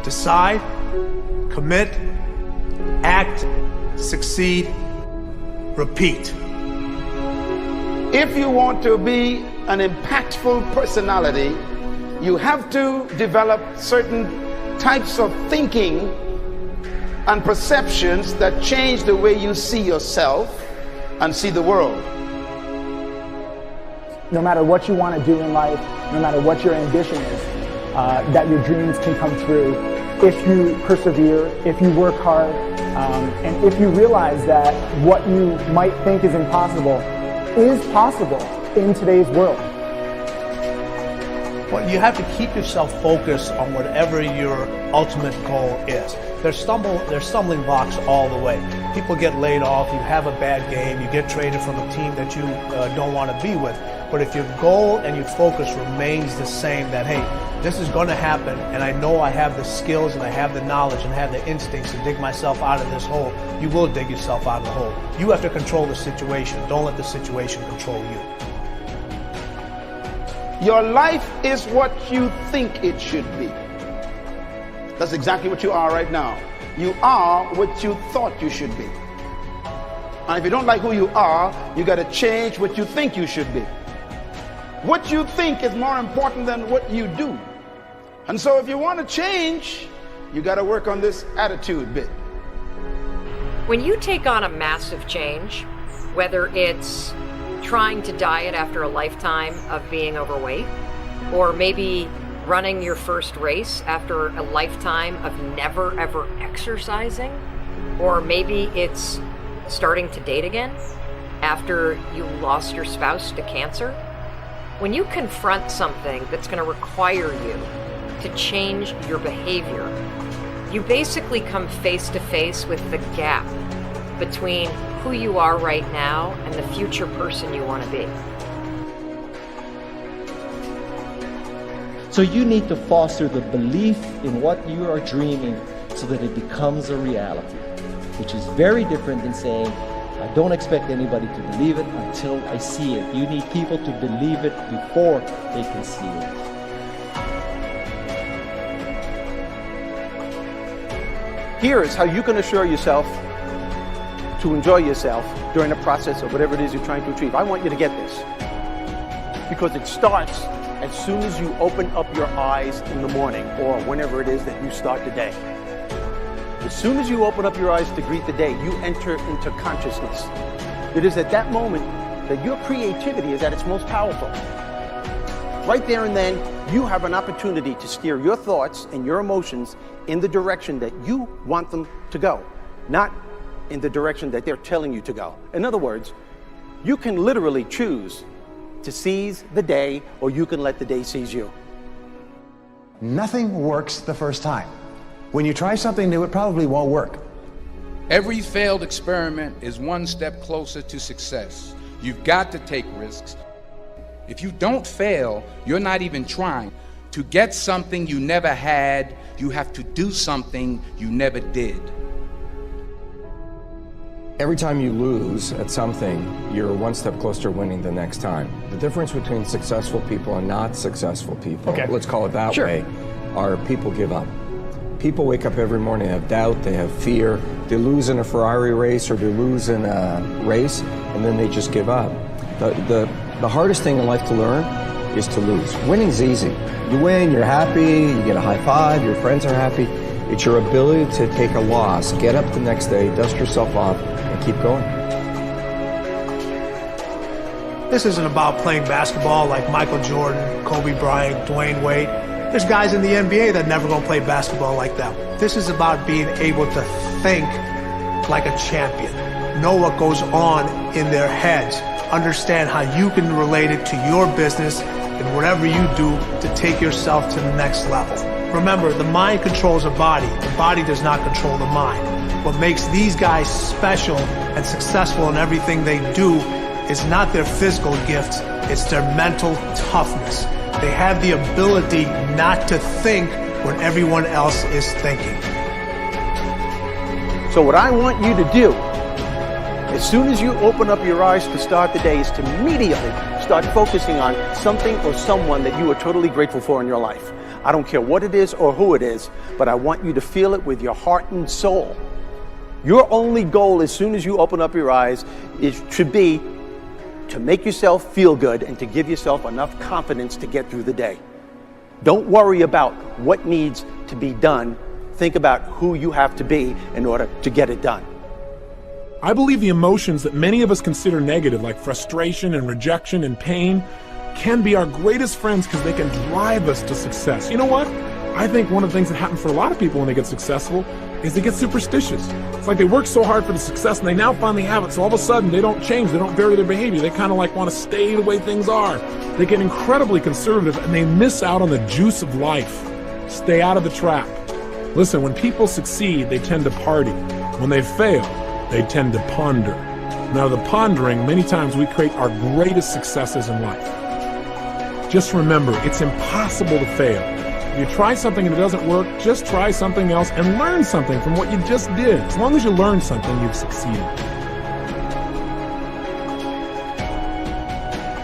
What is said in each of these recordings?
Decide, commit, act, succeed, repeat. If you want to be an impactful personality, you have to develop certain types of thinking and perceptions that change the way you see yourself and see the world. No matter what you want to do in life, no matter what your ambition is, that your dreams can come true if you persevere, if you work hard, and if you realize that what you might think is impossible is possible in today's world. Well, you have to keep yourself focused on whatever your ultimate goal is. There's stumbling blocks all the way. People get laid off, you have a bad game, you get traded from a team that you don't want to be with. But if your goal and your focus remains the same, that, hey, this is going to happen, and I know I have the skills and I have the knowledge and I have the instincts to dig myself out of this hole, you will dig yourself out of the hole. You have to control the situation. Don't let the situation control you. Your life is what you think it should be. That's exactly what you are right now. You are what you thought you should be. And if you don't like who you are, you got to change what you think you should be. What you think is more important than what you do. And so if you want to change, you got to work on this attitude bit. When you take on a massive change, whether it's trying to diet after a lifetime of being overweight, or maybe running your first race after a lifetime of never ever exercising, or maybe it's starting to date again after you lost your spouse to cancer, when you confront something that's going to require you to change your behavior, you basically come face to face with the gap between who you are right now and the future person you want to be. So you need to foster the belief in what you are dreaming so that it becomes a reality, which is very different than saying, I don't expect anybody to believe it until I see it. You need people to believe it before they can see it. Here is how you can assure yourself to enjoy yourself during the process of whatever it is you're trying to achieve. I want you to get this, because it starts as soon as you open up your eyes in the morning, or whenever it is that you start the day. As soon as you open up your eyes to greet the day, you enter into consciousness. It is at that moment that your creativity is at its most powerful. Right there and then, you have an opportunity to steer your thoughts and your emotions in the direction that you want them to go, not in the direction that they're telling you to go. In other words, you can literally choose to seize the day, or you can let the day seize you. Nothing works the first time. When you try something new, it probably won't work. Every failed experiment is one step closer to success. You've got to take risks. If you don't fail, you're not even trying. To get something you never had, you have to do something you never did. Every time you lose at something, you're one step closer to winning the next time. The difference between successful people and not successful people, let's call it that way, are people give up. People wake up every morning, they have doubt, they have fear, they lose in a Ferrari race or they lose in a race, and then they just give up. The hardest thing in life to learn is to lose. Winning's easy. You win, you're happy, you get a high five, your friends are happy. It's your ability to take a loss, get up the next day, dust yourself off, and keep going. This isn't about playing basketball like Michael Jordan, Kobe Bryant, Dwayne Wade. There's guys in the NBA that never gonna play basketball like that. This is about being able to think like a champion, know what goes on in their heads, understand how you can relate it to your business and whatever you do to take yourself to the next level. Remember, the mind controls the body does not control the mind. What makes these guys special and successful in everything they do is not their physical gifts, it's their mental toughness. They have the ability not to think when everyone else is thinking. So what I want you to do, as soon as you open up your eyes to start the day, is to immediately start focusing on something or someone that you are totally grateful for in your life. I don't care what it is or who it is, but I want you to feel it with your heart and soul. Your only goal as soon as you open up your eyes should be to make yourself feel good and to give yourself enough confidence to get through the day. Don't worry about what needs to be done. Think about who you have to be in order to get it done. I believe the emotions that many of us consider negative, like frustration and rejection and pain, can be our greatest friends because they can drive us to success. You know what? I think one of the things that happens for a lot of people when they get successful is they get superstitious. It's like they work so hard for the success and they now finally have it, so all of a sudden they don't change, they don't vary their behavior, they kind of like want to stay the way things are. They get incredibly conservative and they miss out on the juice of life. Stay out of the trap. Listen, when people succeed, they tend to party. When they fail, they tend to ponder. Now, the pondering, many times we create our greatest successes in life. Just remember, it's impossible to fail. If you try something and it doesn't work, just try something else and learn something from what you just did. As long as you learn something, you've succeeded.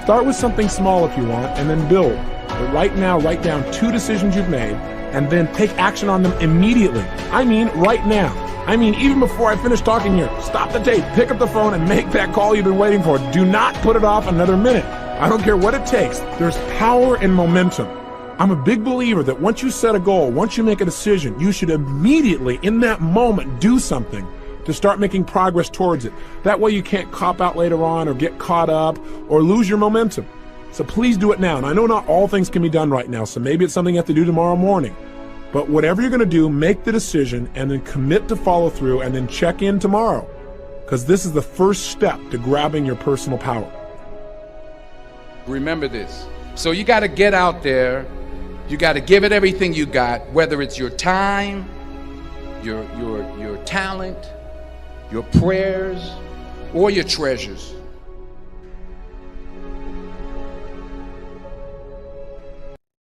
Start with something small if you want, and then build. But right now, write down 2 decisions you've made, and then take action on them immediately. I mean, right now. I mean, even before I finish talking here, stop the tape, pick up the phone, and make that call you've been waiting for. Do not put it off another minute. I don't care what it takes. There's power in momentum. I'm a big believer that once you set a goal, once you make a decision, you should immediately, in that moment, do something to start making progress towards it. That way you can't cop out later on or get caught up or lose your momentum. So please do it now. And I know not all things can be done right now, so maybe it's something you have to do tomorrow morning. But whatever you're going to do, make the decision and then commit to follow through and then check in tomorrow. Because this is the first step to grabbing your personal power. Remember this. So you got to get out there. You got to give it everything you got, whether it's your time, your talent, your prayers, or your treasures.